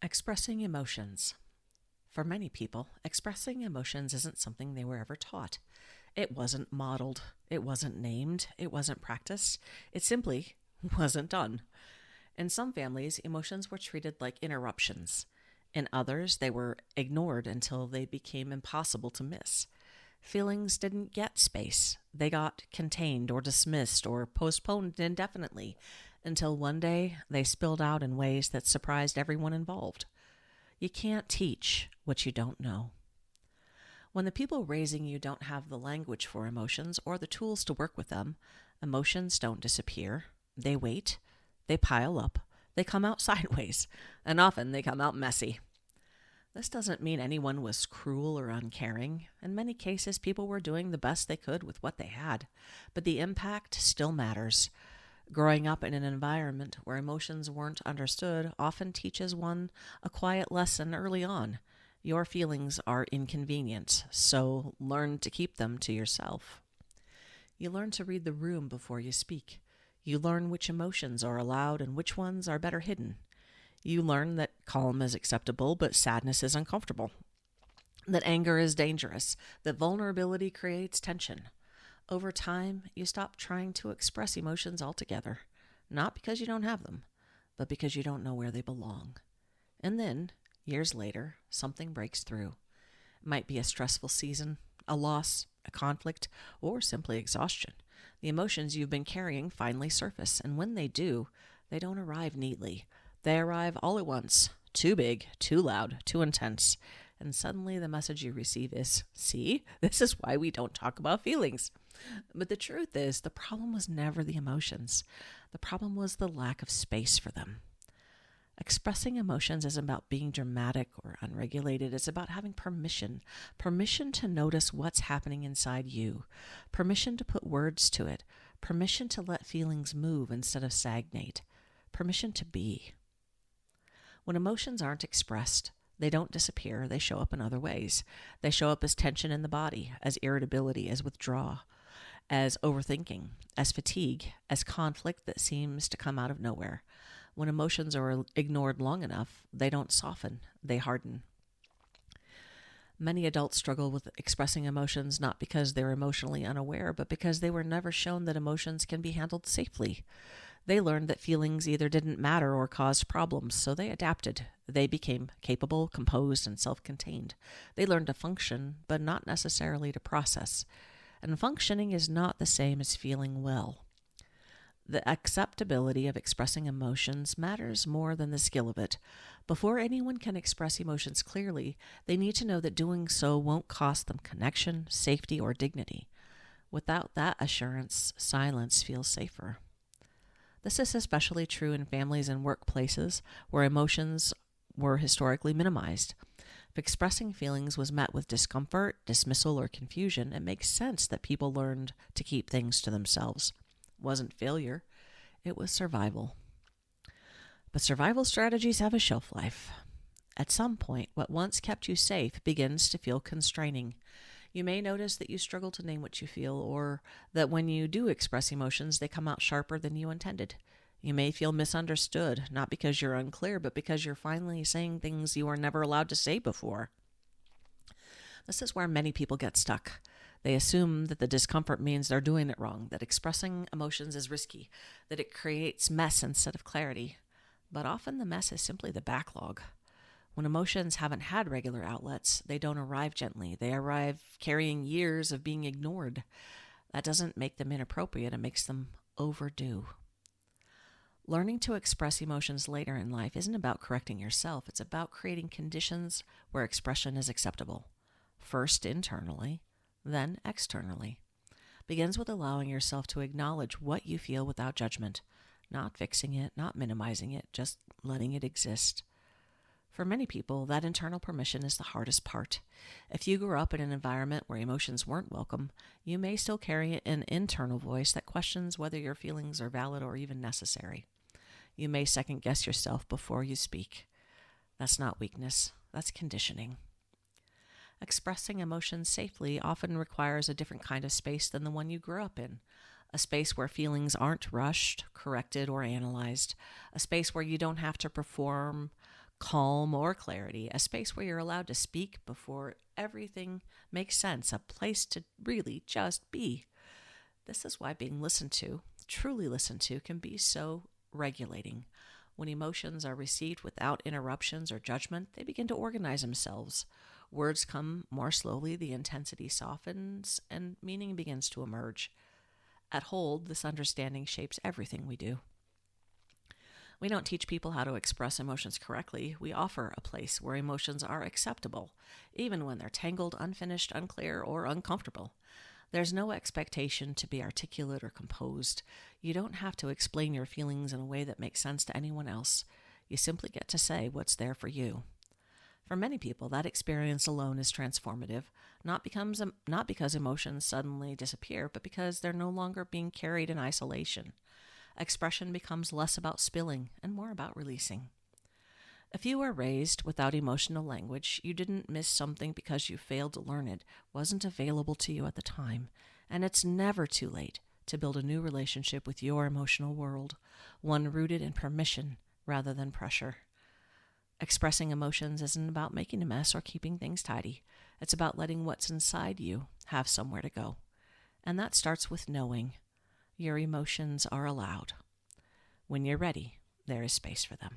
Expressing emotions. For many people, expressing emotions isn't something they were ever taught. It wasn't modeled, it wasn't named, it wasn't practiced, it simply wasn't done. In some families, emotions were treated like interruptions. In others, they were ignored until they became impossible to miss. Feelings didn't get space. They got contained or dismissed or postponed indefinitely until one day they spilled out in ways that surprised everyone involved. You can't teach what you don't know. When the people raising you don't have the language for emotions or the tools to work with them, emotions don't disappear. They wait, they pile up, they come out sideways, and often they come out messy. This doesn't mean anyone was cruel or uncaring. In many cases, people were doing the best they could with what they had, but the impact still matters. Growing up in an environment where emotions weren't understood often teaches one a quiet lesson early on. Your feelings are inconvenient, so learn to keep them to yourself. You learn to read the room before you speak. You learn which emotions are allowed and which ones are better hidden. You learn that calm is acceptable, but sadness is uncomfortable. That anger is dangerous. That vulnerability creates tension. Over time, you stop trying to express emotions altogether. Not because you don't have them, but because you don't know where they belong. And then, years later, something breaks through. It might be a stressful season, a loss, a conflict, or simply exhaustion. The emotions you've been carrying finally surface, and when they do, they don't arrive neatly. They arrive all at once, too big, too loud, too intense, and suddenly the message you receive is, see, this is why we don't talk about feelings. But the truth is, the problem was never the emotions. The problem was the lack of space for them. Expressing emotions isn't about being dramatic or unregulated. It's about having permission to notice what's happening inside you, permission to put words to it, permission to let feelings move instead of stagnate, permission to be. When emotions aren't expressed, they don't disappear. They show up in other ways. They show up as tension in the body, as irritability, as withdrawal, as overthinking, as fatigue, as conflict that seems to come out of nowhere. When emotions are ignored long enough, they don't soften, they harden. Many adults struggle with expressing emotions not because they're emotionally unaware, but because they were never shown that emotions can be handled safely. They learned that feelings either didn't matter or caused problems, so they adapted. They became capable, composed, and self-contained. They learned to function, but not necessarily to process. And functioning is not the same as feeling well. The acceptability of expressing emotions matters more than the skill of it. Before anyone can express emotions clearly, they need to know that doing so won't cost them connection, safety, or dignity. Without that assurance, silence feels safer. This is especially true in families and workplaces where emotions were historically minimized. If expressing feelings was met with discomfort, dismissal, or confusion, it makes sense that people learned to keep things to themselves. It wasn't failure, it was survival. But survival strategies have a shelf life. At some point, what once kept you safe begins to feel constraining. You may notice that you struggle to name what you feel, or that when you do express emotions, they come out sharper than you intended. You may feel misunderstood, not because you're unclear, but because you're finally saying things you were never allowed to say before. This is where many people get stuck. They assume that the discomfort means they're doing it wrong, that expressing emotions is risky, that it creates mess instead of clarity. But often the mess is simply the backlog. When emotions haven't had regular outlets, they don't arrive gently. They arrive carrying years of being ignored. That doesn't make them inappropriate. It makes them overdue. Learning to express emotions later in life isn't about correcting yourself. It's about creating conditions where expression is acceptable. First internally, then externally. Begins with allowing yourself to acknowledge what you feel without judgment. Not fixing it, not minimizing it, just letting it exist. For many people, that internal permission is the hardest part. If you grew up in an environment where emotions weren't welcome, you may still carry an internal voice that questions whether your feelings are valid or even necessary. You may second-guess yourself before you speak. That's not weakness, that's conditioning. Expressing emotions safely often requires a different kind of space than the one you grew up in. A space where feelings aren't rushed, corrected, or analyzed. A space where you don't have to perform calm or clarity, a space where you're allowed to speak before everything makes sense, a place to really just be. This is why being listened to, truly listened to, can be so regulating. When emotions are received without interruptions or judgment, they begin to organize themselves. Words come more slowly, the intensity softens, and meaning begins to emerge. At Hold, this understanding shapes everything we do. We don't teach people how to express emotions correctly. We offer a place where emotions are acceptable, even when they're tangled, unfinished, unclear, or uncomfortable. There's no expectation to be articulate or composed. You don't have to explain your feelings in a way that makes sense to anyone else. You simply get to say what's there for you. For many people, that experience alone is transformative, not because emotions suddenly disappear, but because they're no longer being carried in isolation. Expression becomes less about spilling and more about releasing. If you were raised without emotional language, you didn't miss something because you failed to learn it, wasn't available to you at the time, and it's never too late to build a new relationship with your emotional world, one rooted in permission rather than pressure. Expressing emotions isn't about making a mess or keeping things tidy. It's about letting what's inside you have somewhere to go. And that starts with knowing your emotions are allowed. When you're ready, there is space for them.